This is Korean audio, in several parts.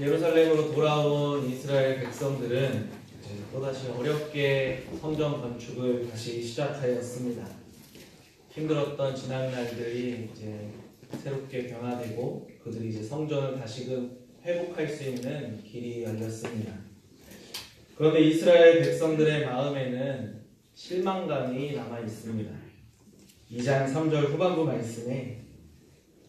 예루살렘으로 돌아온 이스라엘 백성들은 또다시 어렵게 성전 건축을 다시 시작하였습니다. 힘들었던 지난 날들이 이제 새롭게 변화되고 그들이 이제 성전을 다시금 회복할 수 있는 길이 열렸습니다. 그런데 이스라엘 백성들의 마음에는 실망감이 남아 있습니다. 2장 3절 후반부 말씀에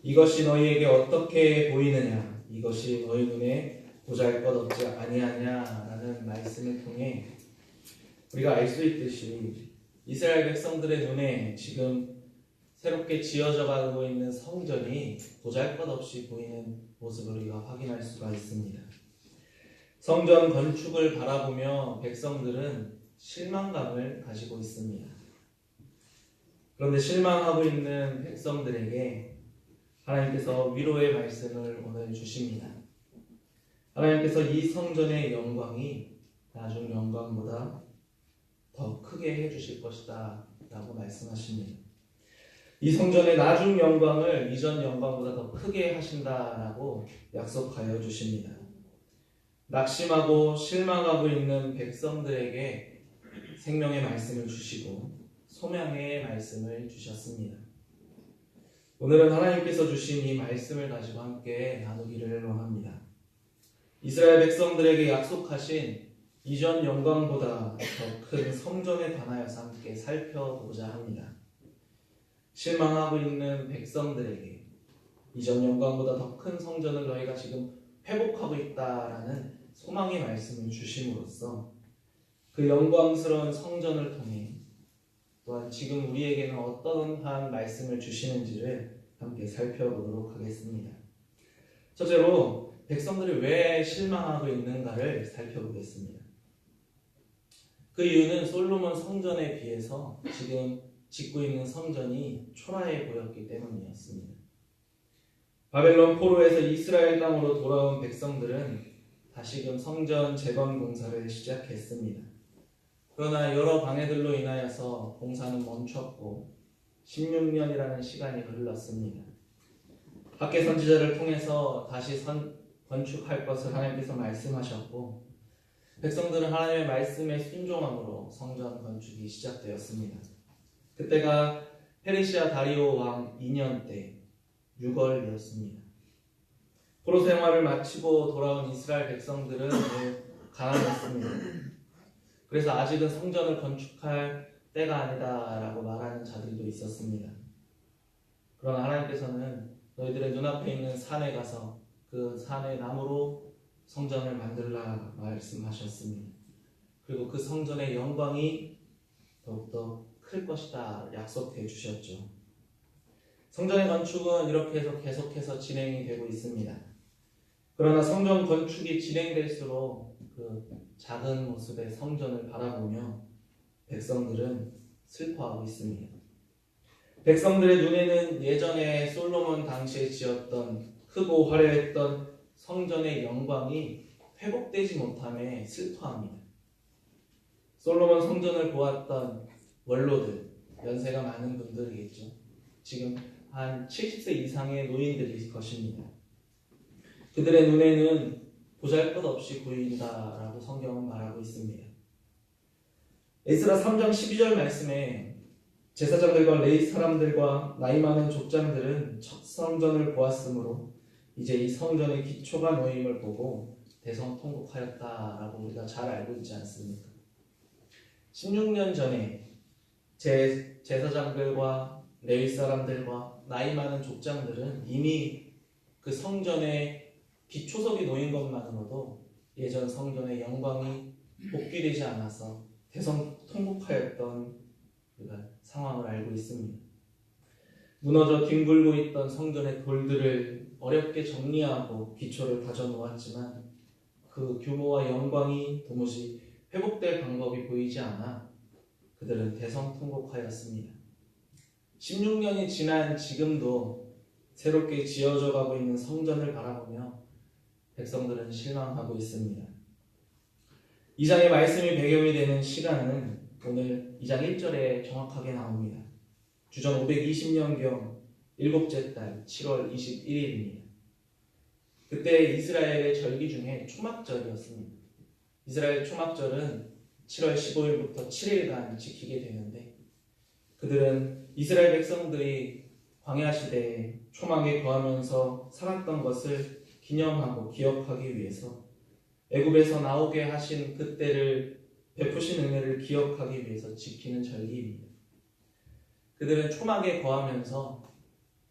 이것이 너희에게 어떻게 보이느냐, 이것이 너희 눈에 보잘것없지 아니하냐라는 말씀을 통해 우리가 알 수 있듯이 이스라엘 백성들의 눈에 지금 새롭게 지어져 가고 있는 성전이 보잘것없이 보이는 모습을 우리가 확인할 수가 있습니다. 성전 건축을 바라보며 백성들은 실망감을 가지고 있습니다. 그런데 실망하고 있는 백성들에게 하나님께서 위로의 말씀을 오늘 주십니다. 하나님께서 이 성전의 영광이 나중 영광보다 더 크게 해주실 것이다 라고 말씀하십니다. 이 성전의 나중 영광을 이전 영광보다 더 크게 하신다라고 약속하여 주십니다. 낙심하고 실망하고 있는 백성들에게 생명의 말씀을 주시고 소명의 말씀을 주셨습니다. 오늘은 하나님께서 주신 이 말씀을 가지고 함께 나누기를 원합니다. 이스라엘 백성들에게 약속하신 이전 영광보다 더 큰 성전에 관하여서 함께 살펴보고자 합니다. 실망하고 있는 백성들에게 이전 영광보다 더 큰 성전을 너희가 지금 회복하고 있다라는 소망의 말씀을 주심으로써 그 영광스러운 성전을 통해 또한 지금 우리에게는 어떠한 말씀을 주시는지를 함께 살펴보도록 하겠습니다. 첫째로 백성들이 왜 실망하고 있는가를 살펴보겠습니다. 그 이유는 솔로몬 성전에 비해서 지금 짓고 있는 성전이 초라해 보였기 때문이었습니다. 바벨론 포로에서 이스라엘 땅으로 돌아온 백성들은 다시금 성전 재건 공사를 시작했습니다. 그러나 여러 방해들로 인하여서 공사는 멈췄고 16년이라는 시간이 흘렀습니다. 학개 선지자를 통해서 다시 건축할 것을 하나님께서 말씀하셨고 백성들은 하나님의 말씀에 순종함으로 성전 건축이 시작되었습니다. 그때가 페르시아 다리오 왕 2년 때 6월이었습니다. 포로 생활을 마치고 돌아온 이스라엘 백성들은 가난했습니다. 그래서 아직은 성전을 건축할 때가 아니다라고 말하는 자들도 있었습니다. 그러나 하나님께서는 너희들의 눈앞에 있는 산에 가서 그 산의 나무로 성전을 만들라 말씀하셨습니다. 그리고 그 성전의 영광이 더욱더 클 것이다 약속해 주셨죠. 성전의 건축은 이렇게 해서 계속해서 진행이 되고 있습니다. 그러나 성전 건축이 진행될수록 그 작은 모습의 성전을 바라보며 백성들은 슬퍼하고 있습니다. 백성들의 눈에는 예전에 솔로몬 당시에 지었던 크고 화려했던 성전의 영광이 회복되지 못함에 슬퍼합니다. 솔로몬 성전을 보았던 원로들, 연세가 많은 분들이겠죠. 지금 한 70세 이상의 노인들일 것입니다. 그들의 눈에는 보잘것없이 보인다라고 성경은 말하고 있습니다. 에스라 3장 12절 말씀에 제사장들과 레위 사람들과 나이 많은 족장들은 첫 성전을 보았으므로 이제 이 성전의 기초가 놓임을 보고 대성통곡하였다라고 우리가 잘 알고 있지 않습니까? 16년 전에 제사장들과 레위 사람들과 나이 많은 족장들은 이미 그 성전의 기초석이 놓인 것만으로도 예전 성전의 영광이 복귀되지 않아서 대성통곡하였던 우리가 상황을 알고 있습니다. 무너져 뒹굴고 있던 성전의 돌들을 어렵게 정리하고 기초를 다져놓았지만 그 규모와 영광이 도무지 회복될 방법이 보이지 않아 그들은 대성통곡하였습니다. 16년이 지난 지금도 새롭게 지어져 가고 있는 성전을 바라보며 백성들은 실망하고 있습니다. 2장의 말씀이 배경이 되는 시간은 오늘 2장 1절에 정확하게 나옵니다. 주전 520년경 7째 달 7월 21일입니다. 그때 이스라엘의 절기 중에 초막절이었습니다. 이스라엘 초막절은 7월 15일부터 7일간 지키게 되는데, 그들은 이스라엘 백성들이 광야 시대에 초막에 거하면서 살았던 것을 기념하고 기억하기 위해서, 애굽에서 나오게 하신 그때를 베푸신 은혜를 기억하기 위해서 지키는 절기입니다. 그들은 초막에 거하면서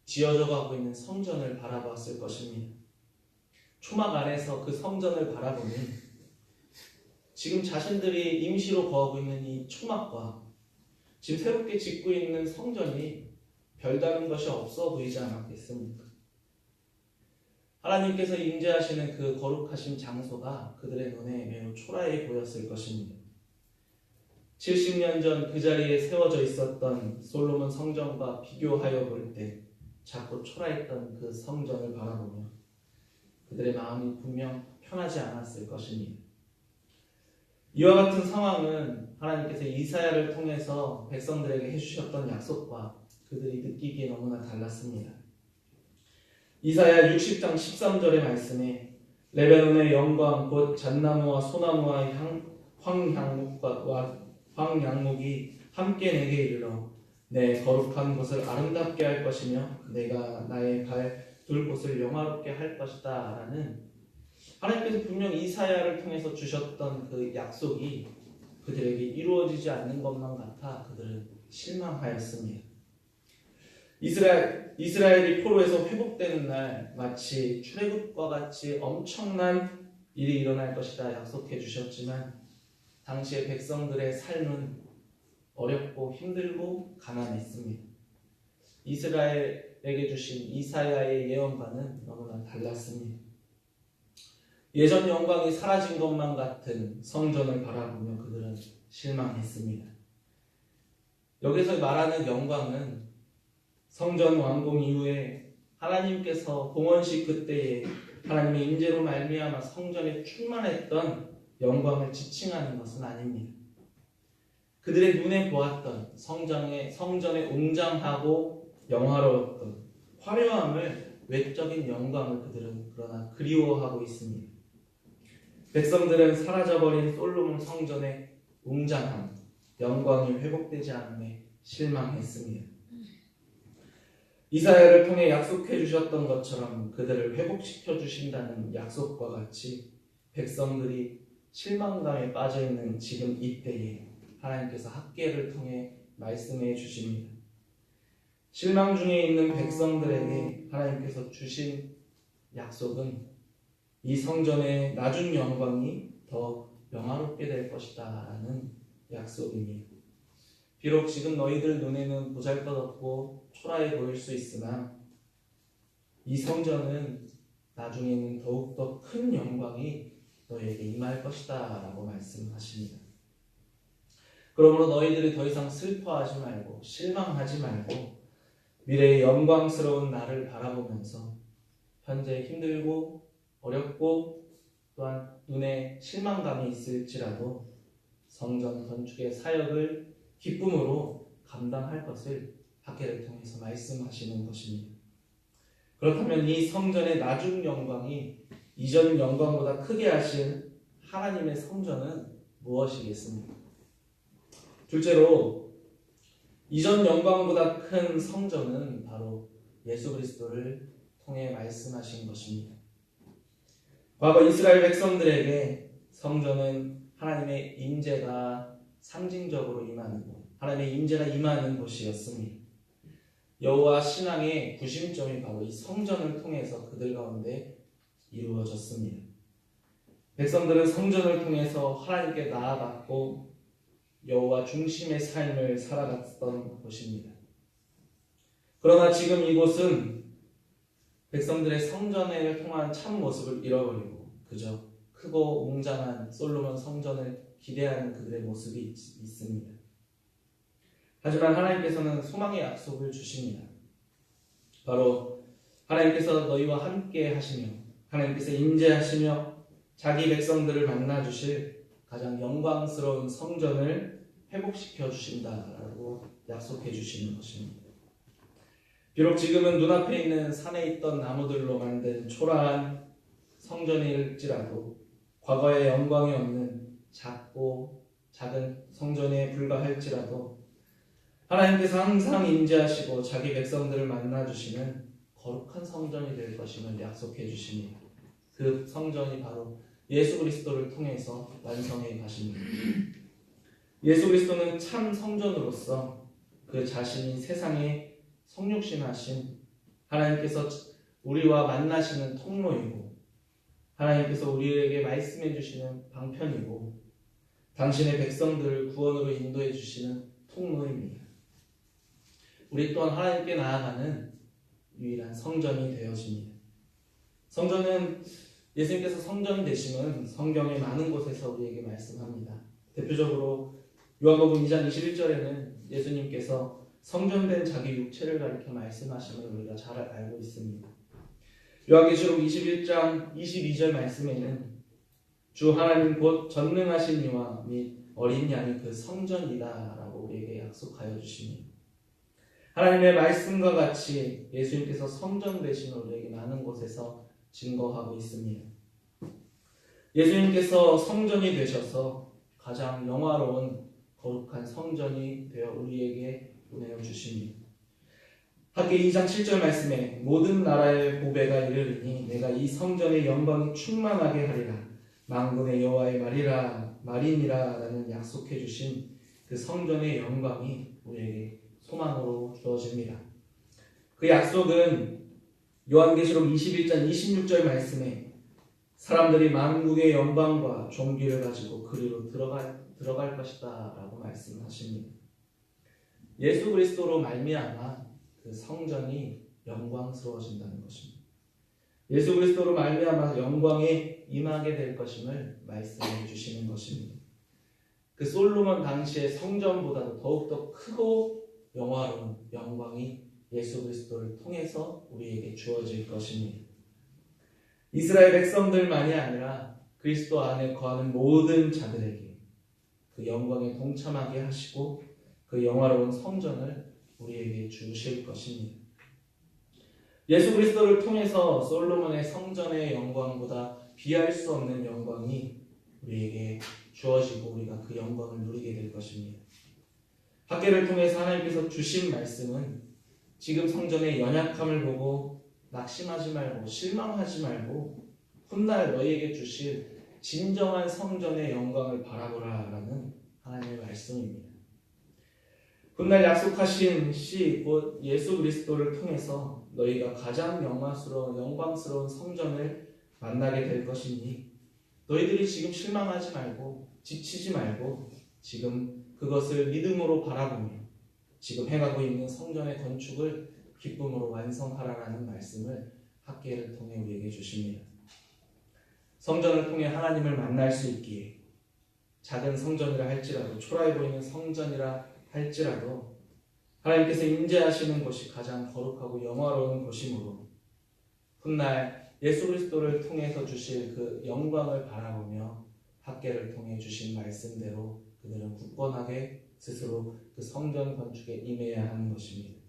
지어져 가고 있는 성전을 바라봤을 것입니다. 초막 안에서 그 성전을 바라보니 지금 자신들이 임시로 거하고 있는 이 초막과 지금 새롭게 짓고 있는 성전이 별다른 것이 없어 보이지 않았겠습니까? 하나님께서 임재하시는 그 거룩하신 장소가 그들의 눈에 매우 초라해 보였을 것입니다. 70년 전 그 자리에 세워져 있었던 솔로몬 성전과 비교하여 볼 때 자꾸 초라했던 그 성전을 바라보며 그들의 마음이 분명 편하지 않았을 것입니다. 이와 같은 상황은 하나님께서 이사야를 통해서 백성들에게 해주셨던 약속과 그들이 느끼기에 너무나 달랐습니다. 이사야 60장 13절의 말씀에 레바논의 영광 곧 잣나무와 소나무와 황양목이 함께 내게 이르러 내 거룩한 곳을 아름답게 할 것이며 내가 나의 발 둘 곳을 영화롭게 할 것이다 라는 하나님께서 분명 이사야를 통해서 주셨던 그 약속이 그들에게 이루어지지 않는 것만 같아 그들은 실망하였습니다. 이스라엘이 포로에서 회복되는 날 마치 출애굽과 같이 엄청난 일이 일어날 것이다 약속해 주셨지만 당시의 백성들의 삶은 어렵고 힘들고 가난했습니다. 이스라엘에게 주신 이사야의 예언과는 너무나 달랐습니다. 예전 영광이 사라진 것만 같은 성전을 바라보며 그들은 실망했습니다. 여기서 말하는 영광은 성전 완공 이후에 하나님께서 봉헌식 그때에 하나님의 임재로 말미암아 성전에 충만했던 영광을 지칭하는 것은 아닙니다. 그들의 눈에 보았던 성전의 웅장하고 영화로웠던 화려함을, 외적인 영광을 그들은 그러나 그리워하고 있습니다. 백성들은 사라져버린 솔로몬 성전의 웅장함, 영광이 회복되지 않음에 실망했습니다. 이사야를 통해 약속해 주셨던 것처럼 그들을 회복시켜 주신다는 약속과 같이 백성들이 실망감에 빠져있는 지금 이때에 하나님께서 학계를 통해 말씀해 주십니다. 실망 중에 있는 백성들에게 하나님께서 주신 약속은 이 성전의 낮은 영광이 더 영화롭게 될 것이다 라는 약속입니다. 비록 지금 너희들 눈에는 보잘것없고 초라해 보일 수 있으나 이 성전은 나중에는 더욱더 큰 영광이 너희에게 임할 것이다 라고 말씀하십니다. 그러므로 너희들이 더 이상 슬퍼하지 말고 실망하지 말고 미래의 영광스러운 날을 바라보면서 현재 힘들고 어렵고 또한 눈에 실망감이 있을지라도 성전 건축의 사역을 기쁨으로 감당할 것을 학계를 통해서 말씀하시는 것입니다. 그렇다면 이 성전의 나중 영광이 이전 영광보다 크게 하신 하나님의 성전은 무엇이겠습니까? 둘째로 이전 영광보다 큰 성전은 바로 예수 그리스도를 통해 말씀하신 것입니다. 과거 이스라엘 백성들에게 성전은 하나님의 임재가 상징적으로 임하는 곳, 하나님의 임재가 임하는 곳이었습니다. 여호와 신앙의 구심점이 바로 이 성전을 통해서 그들 가운데 이루어졌습니다. 백성들은 성전을 통해서 하나님께 나아갔고 여호와 중심의 삶을 살아갔던 곳입니다. 그러나 지금 이곳은 백성들의 성전을 통한 참 모습을 잃어버리고 그저 크고 웅장한 솔로몬 성전을 기대하는 그들의 모습이 있습니다. 하지만 하나님께서는 소망의 약속을 주십니다. 바로 하나님께서 너희와 함께 하시며 하나님께서 임재하시며 자기 백성들을 만나 주실 가장 영광스러운 성전을 회복시켜 주신다라고 약속해 주시는 것입니다. 비록 지금은 눈앞에 있는 산에 있던 나무들로 만든 초라한 성전일지라도 과거의 영광이 없는 작고 작은 성전에 불과할지라도 하나님께서 항상 임재하시고 자기 백성들을 만나주시는 거룩한 성전이 될 것임을 약속해 주십니다. 그 성전이 바로 예수 그리스도를 통해서 완성해 가십니다. 예수 그리스도는 참 성전으로서 그 자신이 세상에 성육신하신 하나님께서 우리와 만나시는 통로이고 하나님께서 우리에게 말씀해 주시는 방편이고 당신의 백성들을 구원으로 인도해 주시는 통로입니다. 우리 또한 하나님께 나아가는 유일한 성전이 되어집니다. 성전은 예수님께서 성전 되심은 성경의 많은 곳에서 우리에게 말씀합니다. 대표적으로 요한복음 2장 21절에는 예수님께서 성전된 자기 육체를 가리켜 말씀하심을 우리가 잘 알고 있습니다. 요한계시록 21장 22절 말씀에는 주 하나님 곧 전능하신 이와 및 어린 양이 그 성전이다 라고 우리에게 약속하여 주십니다. 하나님의 말씀과 같이 예수님께서 성전 되심을 우리에게 많은 곳에서 증거하고 있습니다. 예수님께서 성전이 되셔서 가장 영화로운 거룩한 성전이 되어 우리에게 보내어 주십니다. 학기 2장 7절 말씀에 모든 나라의 보배가 이르리니 내가 이 성전의 영광이 충만하게 하리라 만군의 여호와의 말이니라 라는 약속해 주신 그 성전의 영광이 우리에게 소망으로 주어집니다. 그 약속은 요한계시록 21장 26절 말씀에 사람들이 만국의 영광과 존귀를 가지고 그리로 들어갈 것이다 라고 말씀하십니다. 예수 그리스도로 말미암아 그 성전이 영광스러워진다는 것입니다. 예수 그리스도로 말미암아 영광에 임하게 될 것임을 말씀해 주시는 것입니다. 그 솔로몬 당시의 성전보다도 더욱더 크고 영화로운 영광이 예수 그리스도를 통해서 우리에게 주어질 것입니다. 이스라엘 백성들만이 아니라 그리스도 안에 거하는 모든 자들에게 그 영광에 동참하게 하시고 그 영화로운 성전을 우리에게 주실 것입니다. 예수 그리스도를 통해서 솔로몬의 성전의 영광보다 비할 수 없는 영광이 우리에게 주어지고 우리가 그 영광을 누리게 될 것입니다. 학계를 통해서 하나님께서 주신 말씀은 지금 성전의 연약함을 보고 낙심하지 말고 실망하지 말고 훗날 너희에게 주실 진정한 성전의 영광을 바라보라 라는 하나님의 말씀입니다. 훗날 약속하신 시 곧 예수 그리스도를 통해서 너희가 가장 영광스러운 성전을 만나게 될 것이니 너희들이 지금 실망하지 말고 지치지 말고 지금 그것을 믿음으로 바라보며 지금 해가고 있는 성전의 건축을 기쁨으로 완성하라라는 말씀을 학계를 통해 우리에게 주십니다. 성전을 통해 하나님을 만날 수 있기에 작은 성전이라 할지라도 초라해 보이는 성전이라 할지라도 하나님께서 임재하시는 곳이 가장 거룩하고 영화로운 곳이므로 훗날 예수 그리스도를 통해서 주실 그 영광을 바라보며 학계를 통해 주신 말씀대로 그들은 굳건하게 스스로 그 성전 건축에 임해야 하는 것입니다.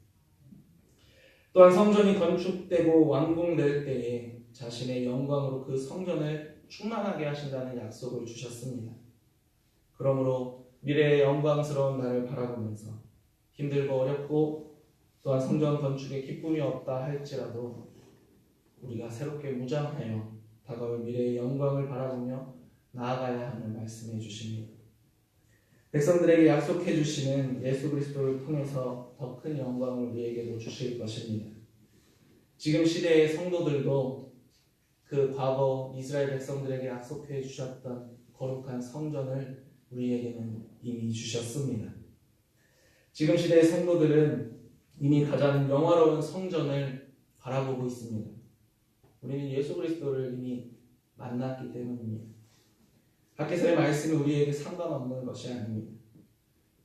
또한 성전이 건축되고 완공될 때에 자신의 영광으로 그 성전을 충만하게 하신다는 약속을 주셨습니다. 그러므로 미래의 영광스러운 날을 바라보면서 힘들고 어렵고 또한 성전 건축에 기쁨이 없다 할지라도 우리가 새롭게 무장하여 다가올 미래의 영광을 바라보며 나아가야 함을 말씀해 주십니다. 백성들에게 약속해 주시는 예수 그리스도를 통해서 더 큰 영광을 우리에게도 주실 것입니다. 지금 시대의 성도들도 그 과거 이스라엘 백성들에게 약속해 주셨던 거룩한 성전을 우리에게는 이미 주셨습니다. 지금 시대의 성도들은 이미 가장 영화로운 성전을 바라보고 있습니다. 우리는 예수 그리스도를 이미 만났기 때문입니다. 학개설의 말씀이 우리에게 상관없는 것이 아닙니다.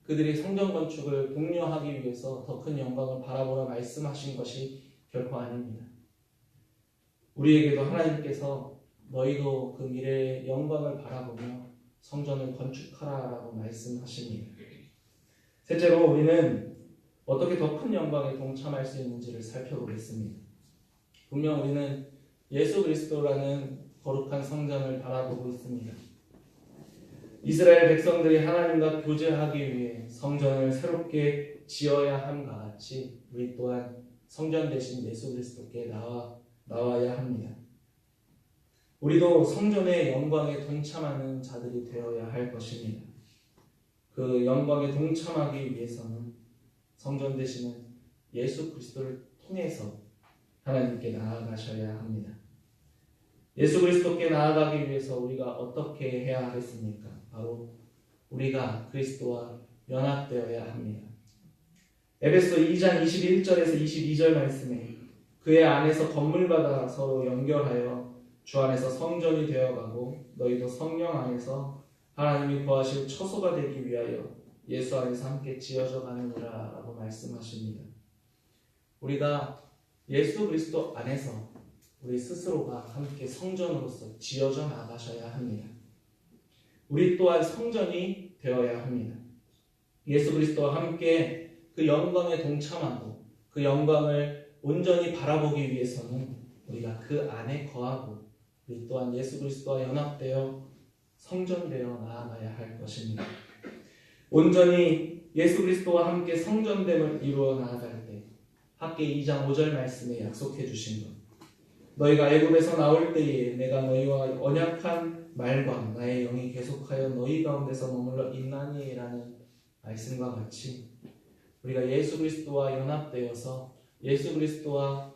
그들이 성전 건축을 독려하기 위해서 더 큰 영광을 바라보라 말씀하신 것이 결코 아닙니다. 우리에게도 하나님께서 너희도 그 미래의 영광을 바라보며 성전을 건축하라라고 말씀하십니다. 셋째로 우리는 어떻게 더 큰 영광에 동참할 수 있는지를 살펴보겠습니다. 분명 우리는 예수 그리스도라는 거룩한 성전을 바라보고 있습니다. 이스라엘 백성들이 하나님과 교제하기 위해 성전을 새롭게 지어야 함과 같이 우리 또한 성전 대신 예수 그리스도께 나와야 합니다. 우리도 성전의 영광에 동참하는 자들이 되어야 할 것입니다. 그 영광에 동참하기 위해서는 성전 되시는 예수 그리스도를 통해서 하나님께 나아가셔야 합니다. 예수 그리스도께 나아가기 위해서 우리가 어떻게 해야 하겠습니까? 바로 우리가 그리스도와 연합되어야 합니다. 에베소 2장 21절에서 22절 말씀에 그의 안에서 건물마다 서로 연결하여 주 안에서 성전이 되어가고 너희도 성령 안에서 하나님이 거하실 처소가 되기 위하여 예수 안에서 함께 지어져 가느니라 라고 말씀하십니다. 우리가 예수 그리스도 안에서 우리 스스로가 함께 성전으로서 지어져 나가셔야 합니다. 우리 또한 성전이 되어야 합니다. 예수 그리스도와 함께 그 영광에 동참하고 그 영광을 온전히 바라보기 위해서는 우리가 그 안에 거하고 우리 또한 예수 그리스도와 연합되어 성전되어 나아가야 할 것입니다. 온전히 예수 그리스도와 함께 성전됨을 이루어 나아갈 때 학개 2장 5절 말씀에 약속해 주신 것, 너희가 애굽에서 나올 때에 내가 너희와 언약한 말과 나의 영이 계속하여 너희 가운데서 머물러 있나니 라는 말씀과 같이 우리가 예수 그리스도와 연합되어서 예수 그리스도와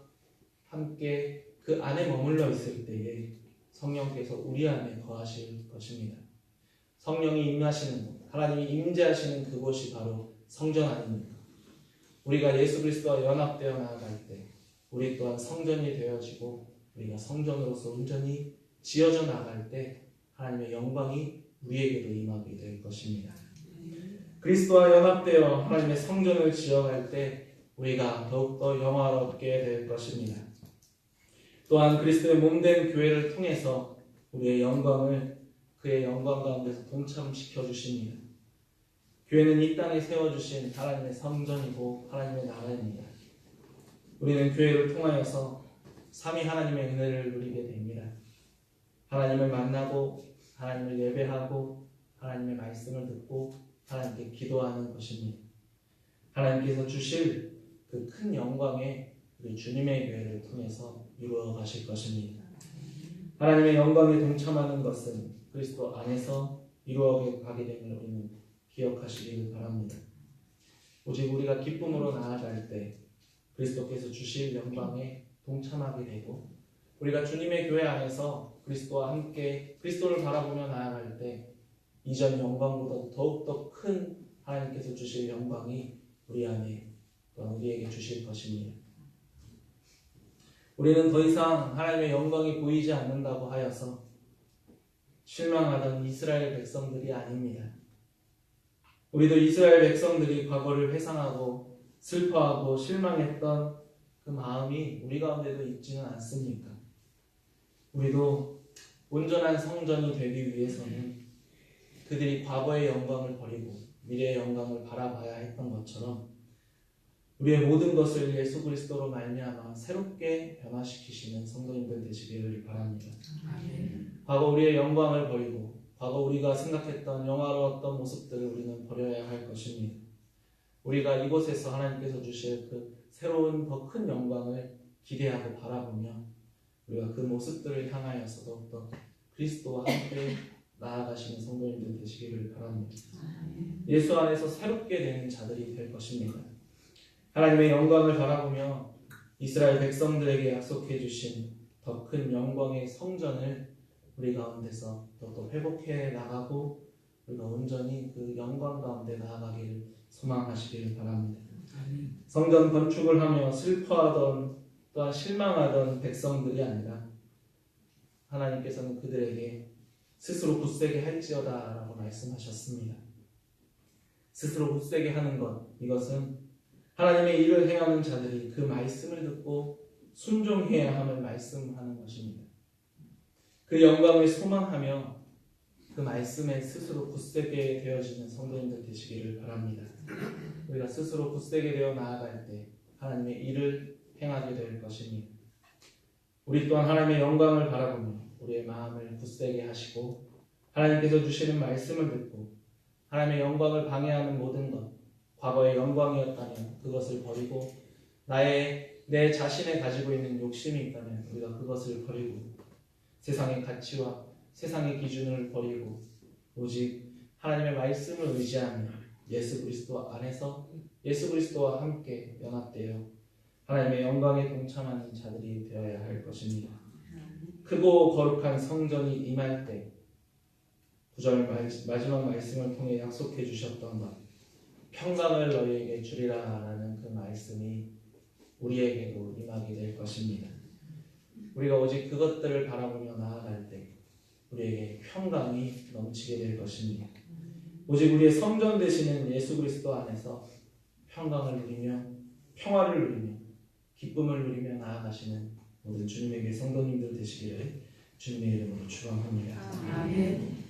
함께 그 안에 머물러 있을 때에 성령께서 우리 안에 거하실 것입니다. 성령이 임하시는 곳, 하나님이 임재하시는 그곳이 바로 성전 아닙니까? 우리가 예수 그리스도와 연합되어 나아갈 때 우리 또한 성전이 되어지고 우리가 성전으로서 온전히 지어져 나갈 때 하나님의 영광이 우리에게도 임하게 될 것입니다. 그리스도와 연합되어 하나님의 성전을 지어갈 때 우리가 더욱더 영화롭게 될 것입니다. 또한 그리스도의 몸된 교회를 통해서 우리의 영광을 그의 영광 가운데서 동참시켜 주십니다. 교회는 이 땅에 세워주신 하나님의 성전이고 하나님의 나라입니다. 우리는 교회를 통하여서 삼위 하나님의 은혜를 누리게 됩니다. 하나님을 만나고 하나님을 예배하고 하나님의 말씀을 듣고 하나님께 기도하는 것입니다. 하나님께서 주실 그 큰 영광에 우리 주님의 교회를 통해서 이루어 가실 것입니다. 하나님의 영광에 동참하는 것은 그리스도 안에서 이루어 가게 됨을 우리는 기억하시기를 바랍니다. 오직 우리가 기쁨으로 나아갈 때 그리스도께서 주실 영광에 동참하게 되고 우리가 주님의 교회 안에서 그리스도와 함께 그리스도를 바라보며 나아갈 때 이전 영광보다 더욱더 큰 하나님께서 주실 영광이 우리 안에 우리에게 주실 것입니다. 우리는 더 이상 하나님의 영광이 보이지 않는다고 하여서 실망하던 이스라엘 백성들이 아닙니다. 우리도 이스라엘 백성들이 과거를 회상하고 슬퍼하고 실망했던 그 마음이 우리 가운데도 있지는 않습니까? 우리도 온전한 성전이 되기 위해서는 그들이 과거의 영광을 버리고 미래의 영광을 바라봐야 했던 것처럼 우리의 모든 것을 예수 그리스도로 말미암아 새롭게 변화시키시는 성도님들 되시기를 바랍니다. 과거 우리의 영광을 버리고 과거 우리가 생각했던 영화로웠던 모습들을 우리는 버려야 할 것입니다. 우리가 이곳에서 하나님께서 주실 그 새로운 더 큰 영광을 기대하고 바라보며 우리가 그 모습들을 향하여서 더욱더 그리스도와 함께 나아가시는 성도님들 되시기를 바랍니다. 예수 안에서 새롭게 되는 자들이 될 것입니다. 하나님의 영광을 바라보며 이스라엘 백성들에게 약속해 주신 더 큰 영광의 성전을 우리 가운데서 더욱더 회복해 나가고 우리가 온전히 그 영광 가운데 나아가기를 소망하시기를 바랍니다. 성전 건축을 하며 슬퍼하던 또한 실망하던 백성들이 아니라 하나님께서는 그들에게 스스로 굳세게 할지어다 라고 말씀하셨습니다. 스스로 굳세게 하는 것, 이것은 하나님의 일을 행하는 자들이 그 말씀을 듣고 순종해야 함을 말씀하는 것입니다. 그 영광을 소망하며 그 말씀에 스스로 굳세게 되어지는 성도님들 되시기를 바랍니다. 우리가 스스로 굳세게 되어 나아갈 때 하나님의 일을 행하게 될 것입니다. 우리 또한 하나님의 영광을 바라보며 우리의 마음을 굳세게 하시고 하나님께서 주시는 말씀을 듣고 하나님의 영광을 방해하는 모든 것, 과거의 영광이었다면 그것을 버리고 내 자신의 가지고 있는 욕심이 있다면 우리가 그것을 버리고 세상의 가치와 세상의 기준을 버리고 오직 하나님의 말씀을 의지하며 예수 그리스도 안에서 예수 그리스도와 함께 연합되어 하나님의 영광에 동참하는 자들이 되어야 할 것입니다. 크고 거룩한 성전이 임할 때 9절 마지막 말씀을 통해 약속해 주셨던 것, 평강을 너희에게 주리라 라는 그 말씀이 우리에게도 임하게 될 것입니다. 우리가 오직 그것들을 바라보며 나아갈 때 우리에게 평강이 넘치게 될 것입니다. 오직 우리의 성전 되시는 예수 그리스도 안에서 평강을 누리며 평화를 누리며 기쁨을 누리며 나아가시는 모든 주님에게 성도님들 되시기를 주님의 이름으로 축원합니다. 아멘.